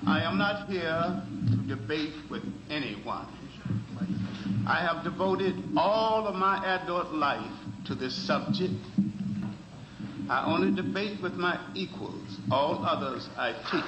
I am not here to debate with anyone. I have devoted all of my adult life to this subject. I only debate with my equals. All others I teach.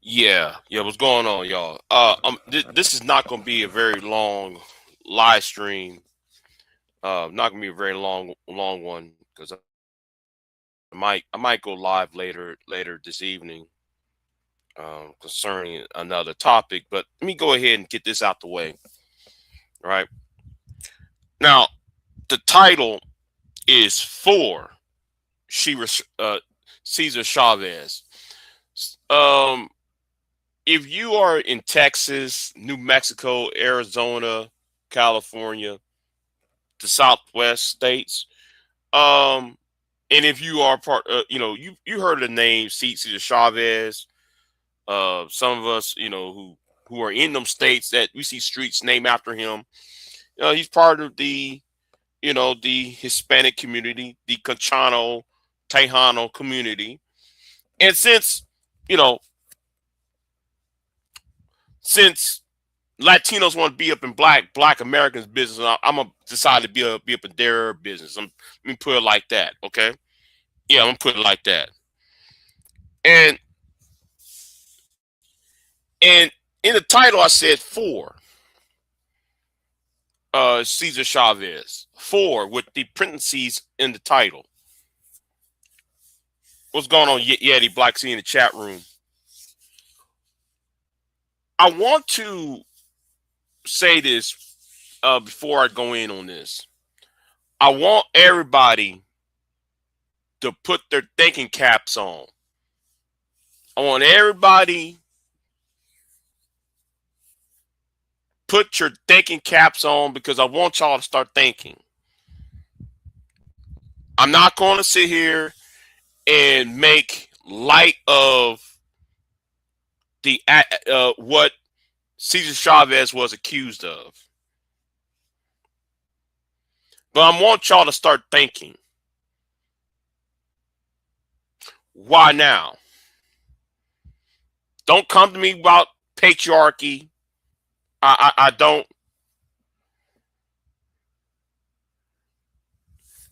Yeah. What's going on, y'all? This is not going to be a very long live stream. Not going to be a very long one because I might go live later this evening concerning another topic. But let me go ahead and get this out the way. All right. Now, the title is for Cesar Chavez. Um, if you are in Texas, New Mexico, Arizona, California, the Southwest states, and if you are part, you heard of the name Cesar Chavez. Some of us, who are in them states that we see streets named after him. He's part of the Hispanic community, the Cachano, Tejano community, and you know, since Latinos want to be up in Black Americans' business, I'm gonna decide to be up in their business. Let me put it like that, okay? Yeah, I'm gonna put it like that. And and in the title, I said for Cesar Chavez, for with the parentheses in the title. What's going on, Yeti Black Sea in the chat room? I want to say this before I go in on this. I want everybody to put their thinking caps on. I want everybody put your thinking caps on because I want y'all to start thinking. I'm not going to sit here and make light of the what Cesar Chavez was accused of. But I want y'all to start thinking. Why now? Don't come to me about patriarchy. I don't.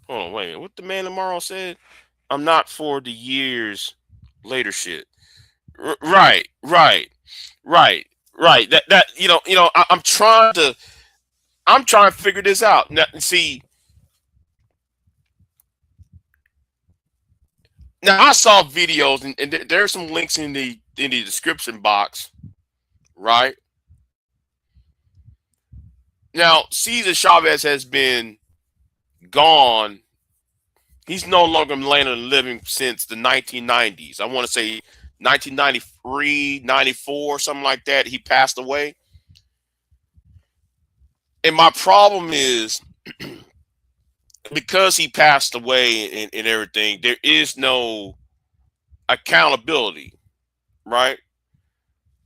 Hold on, wait a minute. What the man tomorrow said? I'm not for the years later shit. Right, right, right, right. That I'm trying to figure this out. Now, see, now I saw videos, and there's some links in the description box. Right now, Cesar Chavez has been gone. He's no longer in the land of the living since the 1990s. I want to say 1993, 94, something like that. He passed away. And my problem is because he passed away and everything, there is no accountability, right?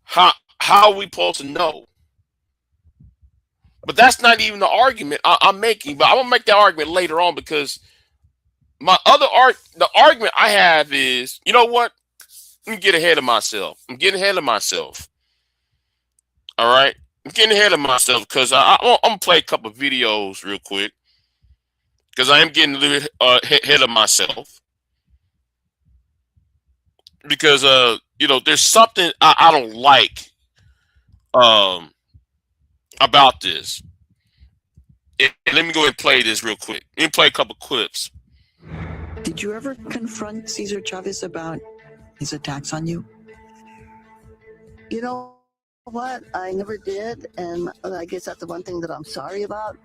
How are we supposed to know? But that's not even the argument I'm making. But I'm gonna make that argument later on because the argument I have is, you know what? Let me get ahead of myself. I'm getting ahead of myself. All right, I'm getting ahead of myself because I'm gonna play a couple of videos real quick because I am getting a little ahead of myself because there's something I don't like um about this. And let me go ahead and play this real quick. Let me play a couple clips. Did you ever confront Cesar Chavez about his attacks on you? You know what? I never did, and I guess that's the one thing that I'm sorry about.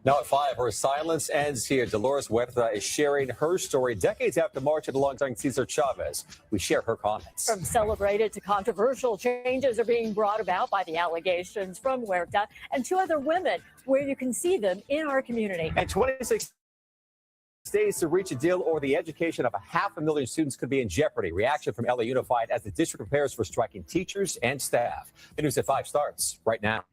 Now at 5, her silence ends here. Dolores Huerta is sharing her story decades after marching alongside Cesar Chavez. We share her comments. From celebrated to controversial, changes are being brought about by the allegations from Huerta and 2 other women, where you can see them in our community. And 26 days to reach a deal, or the education of 500,000 students could be in jeopardy. Reaction from LA Unified as the district prepares for striking teachers and staff. The news at 5 starts right now.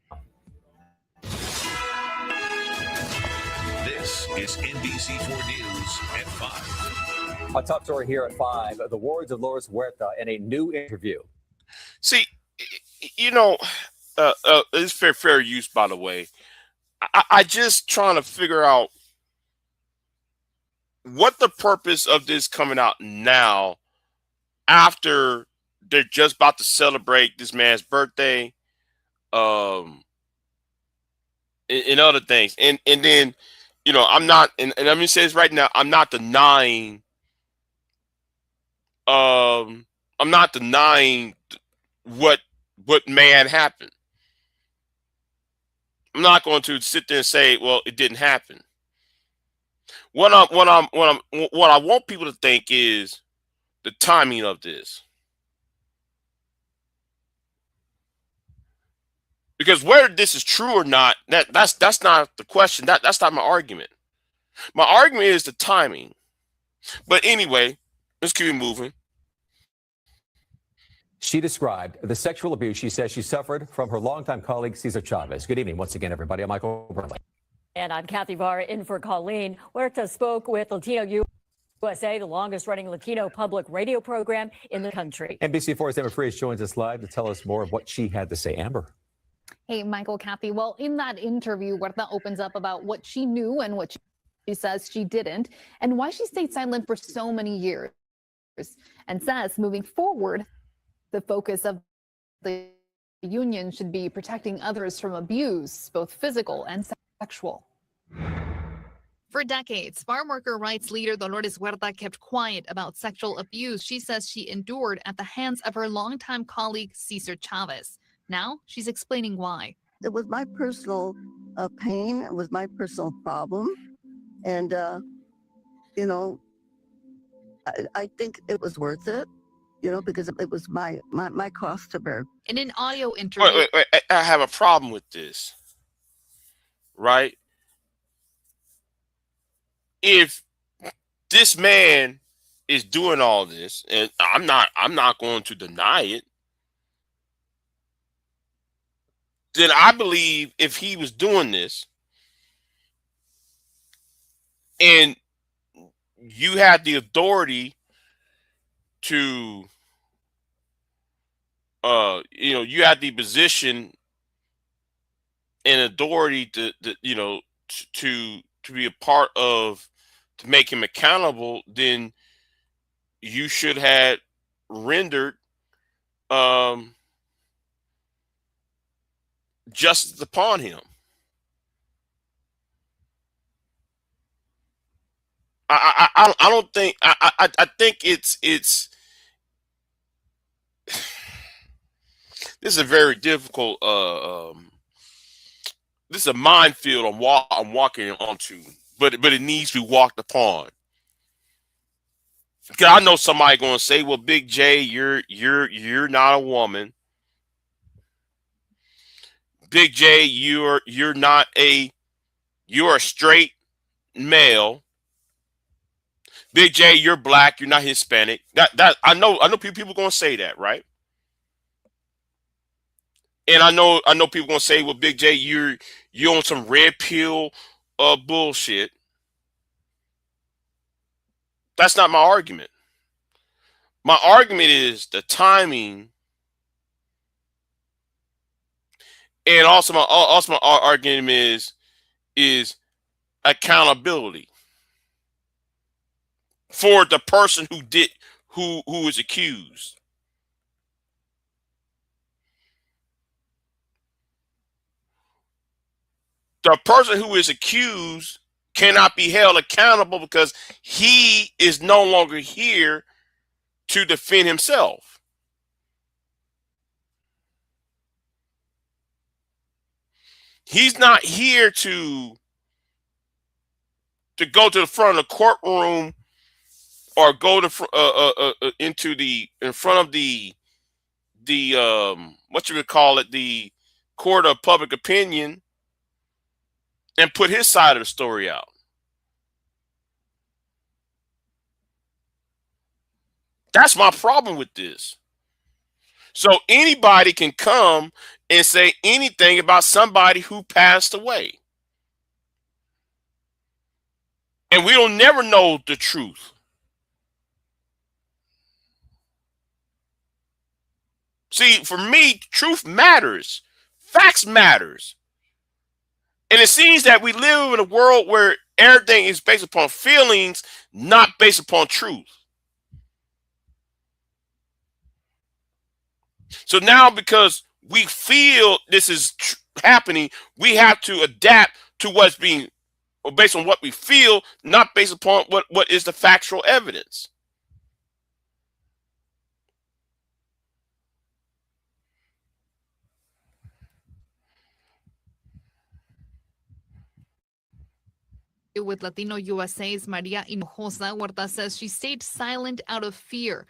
This is NBC4 News at 5. A top story here at 5. The words of Dolores Huerta in a new interview. See, it's fair use, by the way. I just trying to figure out what the purpose of this coming out now after they're just about to celebrate this man's birthday, and other things. And then, I'm not, and I'm going to say this right now, I'm not denying what may have happened. I'm not going to sit there and say, well, it didn't happen. What I want people to think is the timing of this. Because whether this is true or not, that's not the question. That's not my argument. My argument is the timing. But anyway, let's keep moving. She described the sexual abuse she says she suffered from her longtime colleague, Cesar Chavez. Good evening once again, everybody. I'm Michael Burnley. And I'm Kathy Barr in for Colleen. Huerta spoke with Latino USA, the longest running Latino public radio program in the country. NBC4's Amber Freeze joins us live to tell us more of what she had to say. Amber. Hey, Michael, Kathy. Well, in that interview, Huerta opens up about what she knew and what she says she didn't, and why she stayed silent for so many years, and says moving forward, the focus of the union should be protecting others from abuse, both physical and sexual. For decades, farm worker rights leader Dolores Huerta kept quiet about sexual abuse she says she endured at the hands of her longtime colleague, Cesar Chavez. Now she's explaining why. It was my personal pain. It was my personal problem. And, I think it was worth it, because it was my cost to bear. In an audio interview. Wait. I have a problem with this, right? If this man is doing all this, and I'm not going to deny it, then I believe if he was doing this and you had the authority to you had the position and authority to be a part of to make him accountable, then you should have rendered justice upon him. I don't think I think it's this is a very difficult this is a minefield I'm walking onto, but it needs to be walked upon. Cause I know somebody gonna say, well, Big J, you're not a woman. Big J, you're a straight male. Big J, you're black, you're not Hispanic. That I know people gonna say that, right? And I know people gonna say, well, Big J, you're on some red pill bullshit. That's not my argument. My argument is the timing, and also my argument is accountability for the person who is accused. The person who is accused cannot be held accountable because he is no longer here to defend himself. He's not here to go to the front of the courtroom or go to in front of the what you would call it, the court of public opinion, and put his side of the story out. That's my problem with this. So anybody can come and say anything about somebody who passed away. And we don't never know the truth. See, for me, truth matters. Facts matters. And it seems that we live in a world where everything is based upon feelings, not based upon truth. So now, because we feel this is happening, we have to adapt to what's being, or based on what we feel, not based upon what is the factual evidence. With Latino USA's Maria Hinojosa, Huerta says she stayed silent out of fear.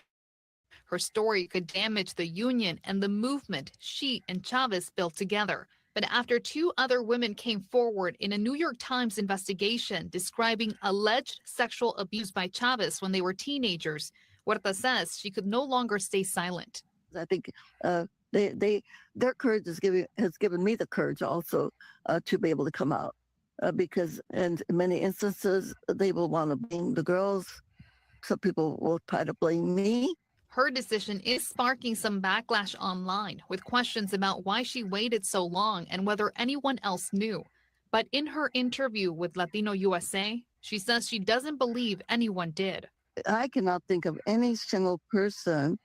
Her story could damage the union and the movement she and Chavez built together. But after two other women came forward in a New York Times investigation describing alleged sexual abuse by Chavez when they were teenagers, Huerta says she could no longer stay silent. I think their courage has given me the courage also to be able to come out. Because in many instances, they will want to blame the girls. Some people will try to blame me. Her decision is sparking some backlash online with questions about why she waited so long and whether anyone else knew. But in her interview with Latino USA, she says she doesn't believe anyone did. I cannot think of any single person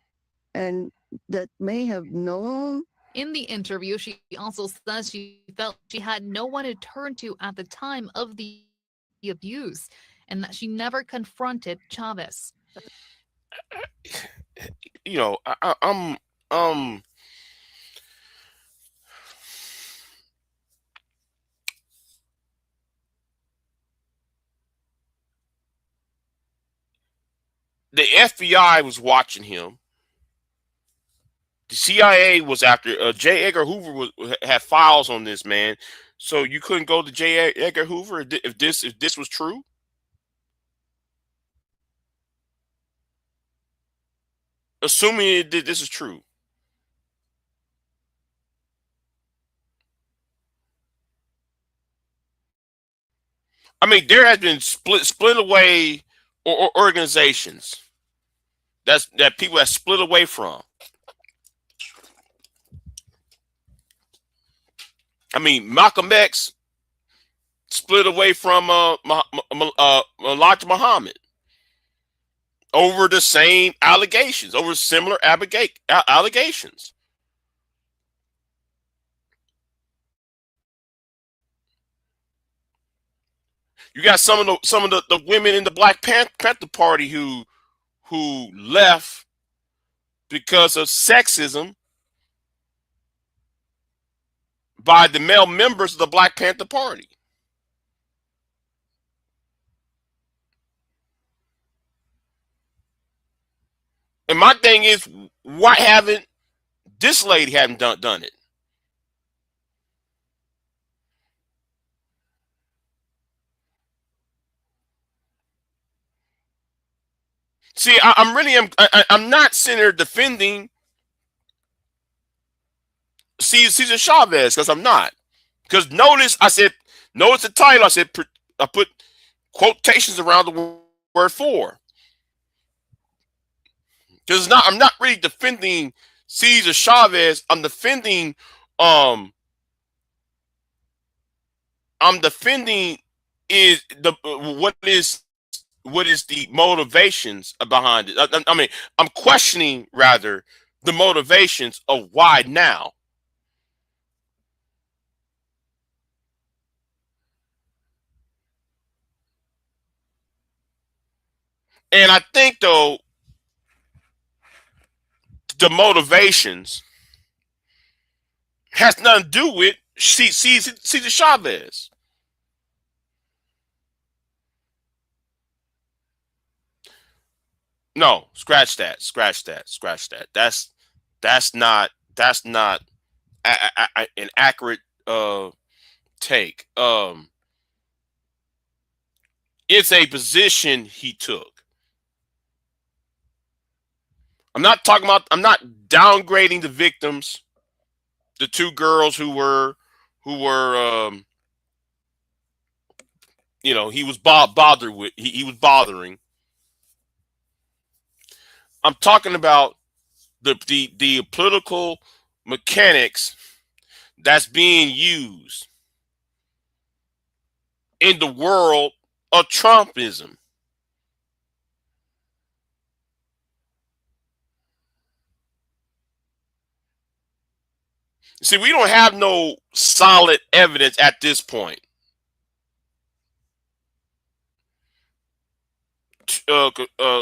and that may have known. In the interview, she also says she felt she had no one to turn to at the time of the abuse and that she never confronted Chavez. You know, I'm the FBI was watching him. The CIA was after J. Edgar Hoover had files on this man, so you couldn't go to J. Edgar Hoover if this was true. Assuming this is true. I mean, there has been split away or organizations that people have split away from. I mean, Malcolm X split away from Elijah Muhammad over the same allegations, over similar allegations. You got some of the women in the Black Panther Party who left because of sexism by the male members of the Black Panther Party. And my thing is, why haven't this lady done it? See, I'm not sitting there defending Cesar Chavez, because I'm not. Because notice the title. I put quotations around the word "for." Because I'm not really defending Cesar Chavez. I'm defending what is the motivations behind it. I mean, I'm questioning rather the motivations of why now. And I think, though, the motivations has nothing to do with Cesar Chavez. No, scratch that. That's not an accurate take. It's a position he took. I'm not downgrading the victims, the two girls who were he was bothered with. He was bothering. I'm talking about the political mechanics that's being used in the world of Trumpism. See, we don't have no solid evidence at this point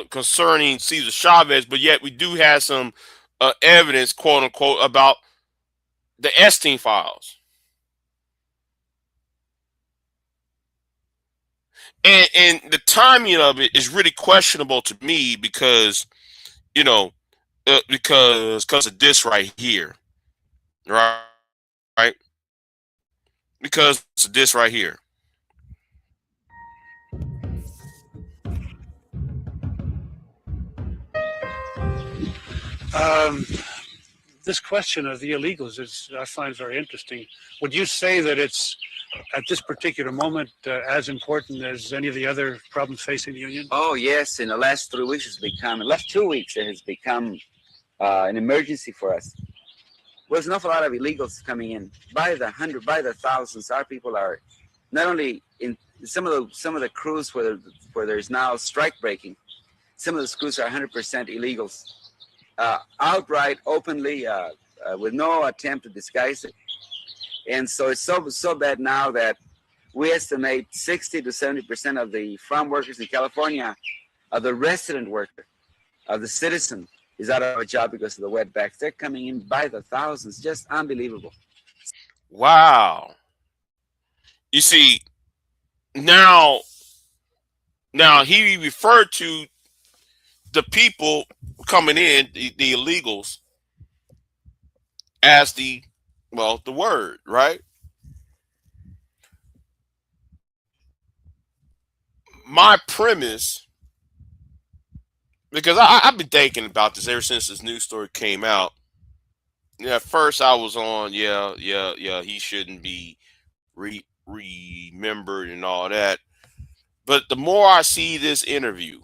concerning Cesar Chavez, but yet we do have some evidence, quote unquote, about the Epstein files. And the timing of it is really questionable to me because because of this right here. Right? Because of this right here. This question of the illegals I find very interesting. Would you say that it's at this particular moment as important as any of the other problems facing the union? Oh yes, in the last 3 weeks last 2 weeks it has become an emergency for us. There's an awful lot of illegals coming in by the hundred, by the thousands. Our people are not only in some of the crews where there's now strike breaking. Some of the crews are 100% illegals, outright, openly, with no attempt to disguise it. And so it's so bad now that we estimate 60 to 70% of the farm workers in California, of the resident worker, of the citizen, is out of a job because of the wetbacks. They're coming in by the thousands. Just unbelievable. Wow. You see, now he referred to the people coming in, the illegals, as the word, right? My premise, because I've been thinking about this ever since this news story came out. Yeah, at first I was on, he shouldn't be remembered and all that. But the more I see this interview,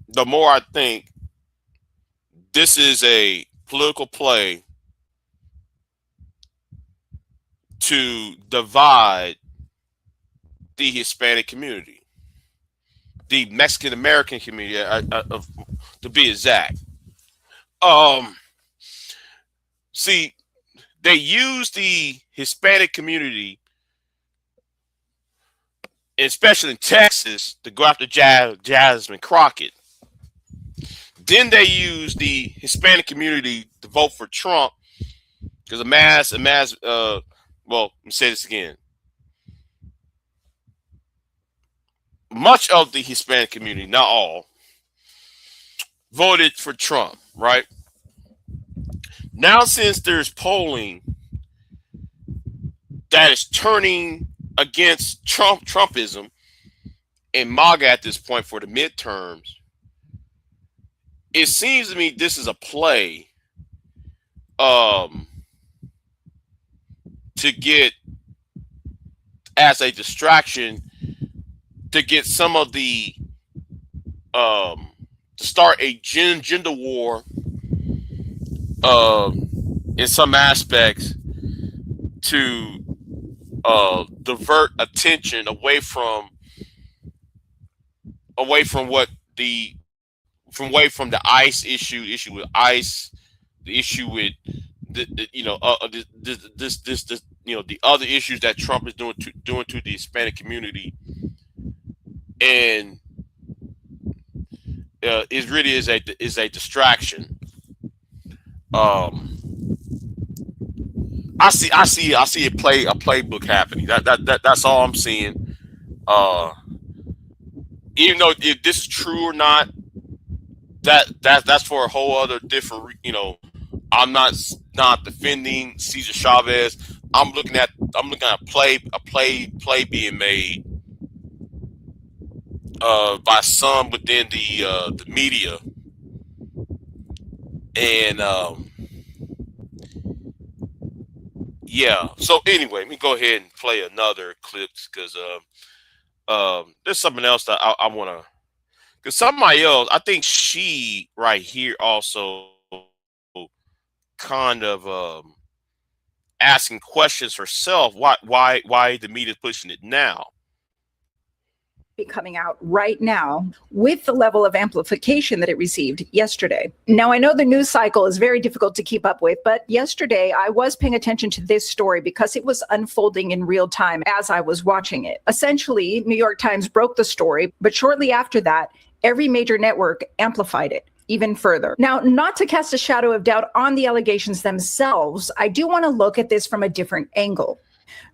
the more I think this is a political play to divide the Hispanic community, the Mexican American community, to be exact. See, they use the Hispanic community, especially in Texas, to go after Jasmine Crockett. Then they use the Hispanic community to vote for Trump because well, let me say this again. Much of the Hispanic community, not all, voted for Trump, right? Now, since there's polling that is turning against Trumpism and MAGA at this point for the midterms, it seems to me this is a play to get, as a distraction, to get some of the to start a gender war in some aspects to divert attention away from the ICE issue with ICE, the issue with the other issues that Trump is doing to the Hispanic community, and it really is a distraction. I see a playbook happening. That's all I'm seeing. Even though if this is true or not, that's for a whole other different. I'm not defending Cesar Chavez. I'm looking at a play being made by some within the media, and yeah. So anyway, let me go ahead and play another clip because there's something else that I want to. Because somebody else, I think she right here also kind of asking questions herself. Why the media is pushing it now? Be coming out right now with the level of amplification that it received yesterday. Now, I know the news cycle is very difficult to keep up with, but yesterday I was paying attention to this story because it was unfolding in real time as I was watching it. Essentially, New York Times broke the story, but shortly after that, every major network amplified it even further. Now, not to cast a shadow of doubt on the allegations themselves, I do want to look at this from a different angle.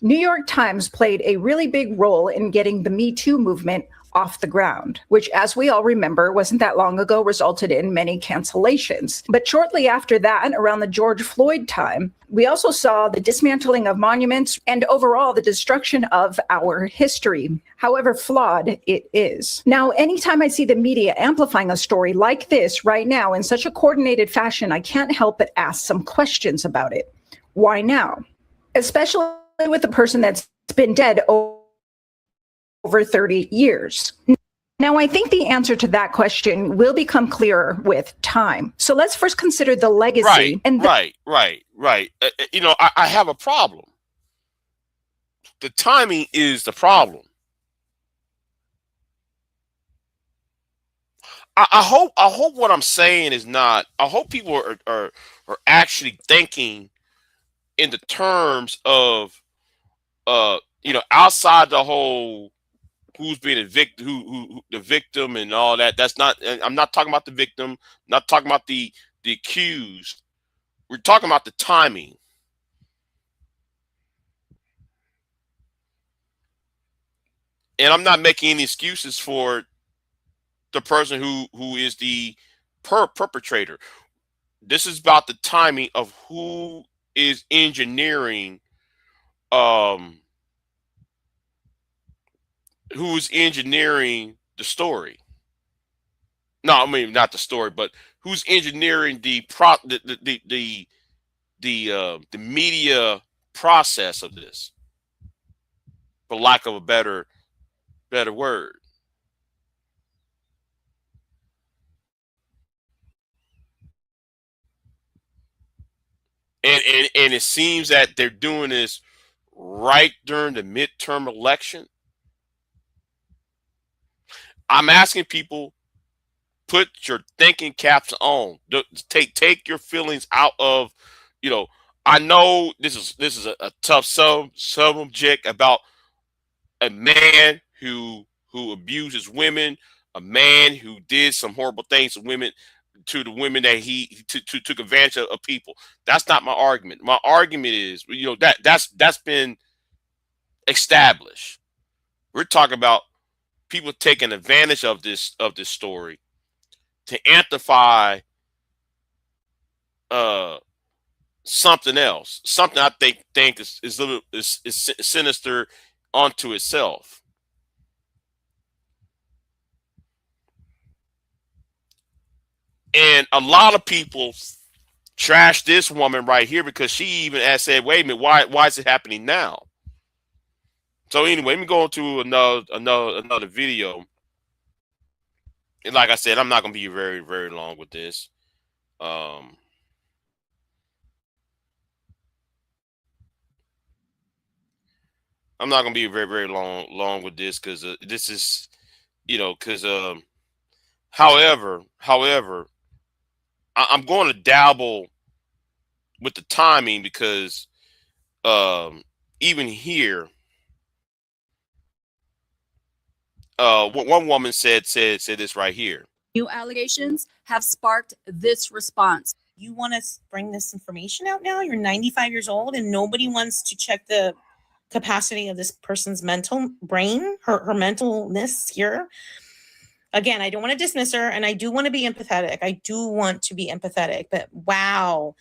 New York Times played a really big role in getting the Me Too movement off the ground, which, as we all remember, wasn't that long ago, resulted in many cancellations. But shortly after that, around the George Floyd time, we also saw the dismantling of monuments and overall the destruction of our history, however flawed it is. Now, anytime I see the media amplifying a story like this right now in such a coordinated fashion, I can't help but ask some questions about it. Why now? Especially with a person that's been dead over 30 years. Now, I think the answer to that question will become clearer with time. So let's first consider the legacy. Right. I have a problem. The timing is the problem. I hope what I'm saying is not. I hope people are actually thinking in the terms of outside the whole who's being a victim, who the victim and all that. That's not. I'm not talking about the victim. Not talking about the accused. We're talking about the timing. And I'm not making any excuses for the person who is the perpetrator. This is about the timing of who is engineering who's engineering the story. No, I mean not the story, but who's engineering the media process of this, for lack of a better word. And it seems that they're doing this right during the midterm election. I'm asking people, put your thinking caps on. Take your feelings out of, you know, I know this is a tough subject about a man who abuses women, a man who did some horrible things to women, to the women that he took advantage of people. That's not my argument. My argument is, you know, that's been established. We're talking about people taking advantage of this story to amplify something else, something I think is sinister onto itself. And a lot of people trash this woman right here because she even has said, "Wait a minute, why is it happening now?" So anyway, let me go to another video. And like I said, I'm not gonna be very long with this. I'm not gonna be very long with this because this is, you know, because however, I'm going to dabble with the timing because even here, one woman said this right here. New allegations have sparked this response. You want to bring this information out now? You're 95 years old and nobody wants to check the capacity of this person's mental brain, her mentalness here. Again, I don't want to dismiss her and I do want to be empathetic. But wow,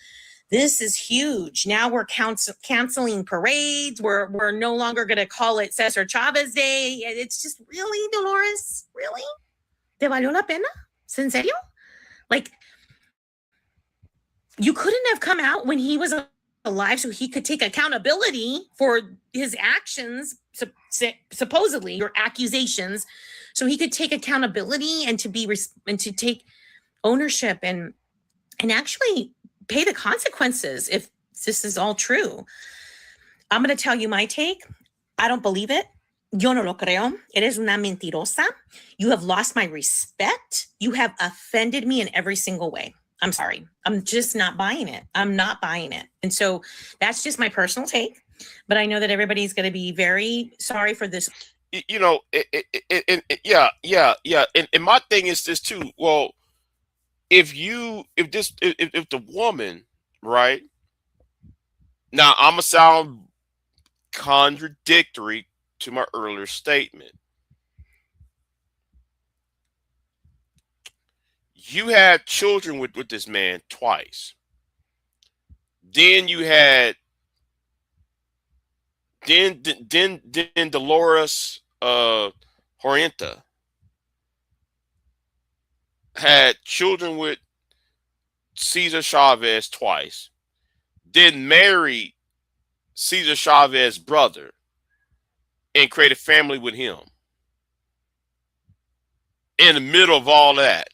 this is huge. Now we're canceling parades. We're no longer going to call it Cesar Chavez Day. It's just, really, Dolores? Really? ¿Te valió la pena? ¿En serio? Like, you couldn't have come out when he was alive so he could take accountability for his actions, supposedly, or accusations, so he could take accountability and to take ownership and actually pay the consequences if this is all true. I'm going to tell you my take. I don't believe it. Yo no lo creo. Eres una mentirosa. You have lost my respect. You have offended me in every single way. I'm sorry. I'm just not buying it. I'm not buying it. And so that's just my personal take. But I know that everybody's going to be very sorry for this. You know, yeah. And my thing is this too. Well, if the woman, right? Now I'm gonna sound contradictory to my earlier statement. You had children with this man twice. Then you had then Dolores Huerta had children with Cesar Chavez twice. Then married Cesar Chavez's brother and created a family with him. In the middle of all that,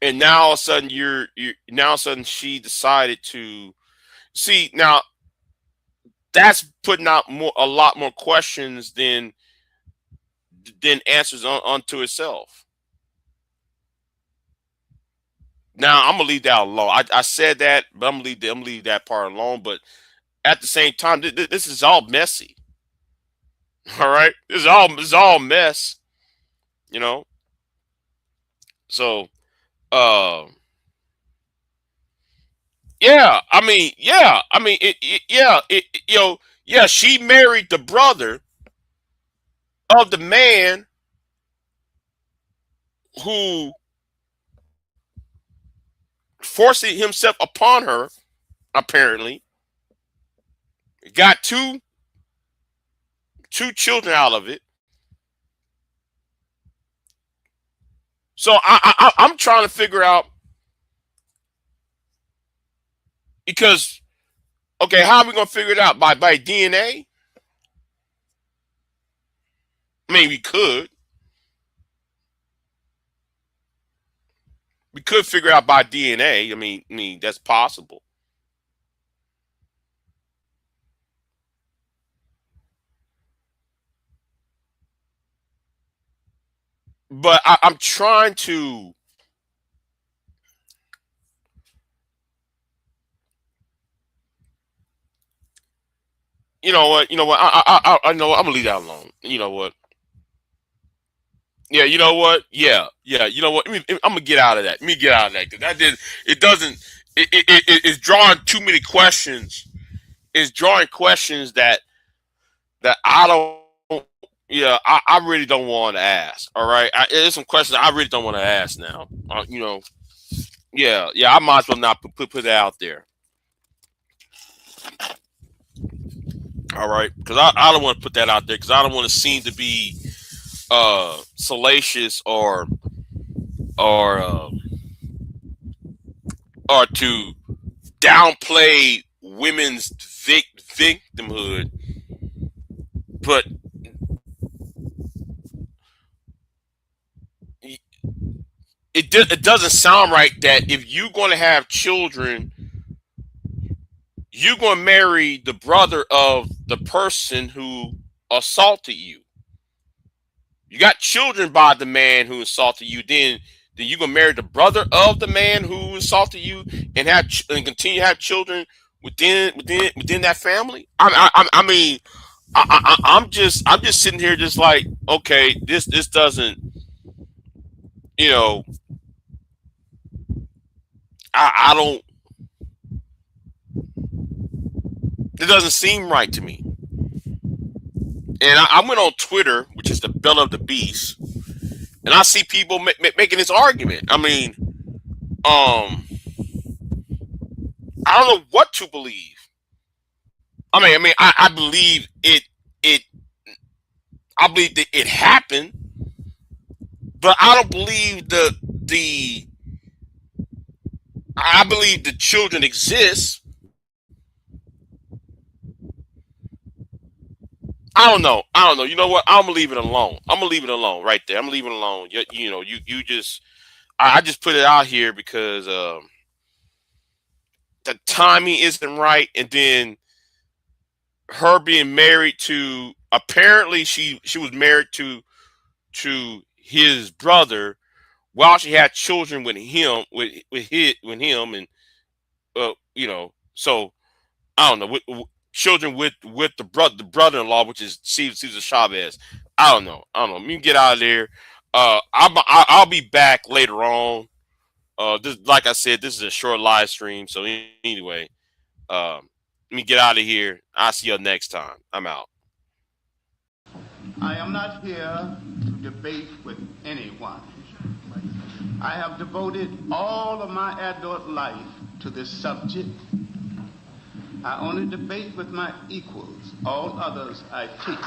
and now all of a sudden she decided to see. Now that's putting out a lot more questions than answers onto itself. Now I'm gonna leave that alone. I said that, but I'm gonna leave that part alone. But at the same time, this is all messy. All right, this is all mess. You know. So, yeah. I mean, she married the brother of the man who forced himself upon her, apparently. Got two children out of it. So I'm trying to figure out, because, okay, how are we gonna figure it out? By DNA? I mean, we could figure it out by DNA. I mean that's possible. but I'm trying to. You know what? I know what, I'm gonna leave that alone. You know what? Yeah, you know what? Yeah. You know what? I'm gonna get out of that. Let me get out of that because that did. It doesn't. It's drawing too many questions. It's drawing questions that I don't. Yeah, I really don't want to ask. All right, there's some questions I really don't want to ask now. Yeah. I might as well not put it out there. All right, because I don't want to put that out there because I don't want to seem to be salacious or to downplay women's victimhood, but it doesn't sound right that if you're going to have children, you're going to marry the brother of the person who assaulted you. You got children by the man who assaulted you. Then you're going to marry the brother of the man who assaulted you and continue to have children within that family. I mean, I'm just sitting here just like, okay, this doesn't, I don't. It doesn't seem right to me. And I went on Twitter, which is the belly of the beast, and I see people making this argument. I mean, I don't know what to believe. I mean, I believe it. I believe that it happened, but I don't believe I believe the children exist. I don't know. You know what? I'm gonna leave it alone. I'm gonna leave it alone right there. I'm gonna leave it alone. You just. I just put it out here because the timing isn't right, and then her being married to, apparently she was married to his brother while she had children with him and so I don't know, with children with the brother-in-law, which is Cesar Chavez. I don't know. Let me get out of there. I'll be back later on. Like I said, this is a short live stream. So anyway, let me get out of here. I'll see you next time. I'm out. I am not here to debate with anyone. I have devoted all of my adult life to this subject. I only debate with my equals. All others I teach.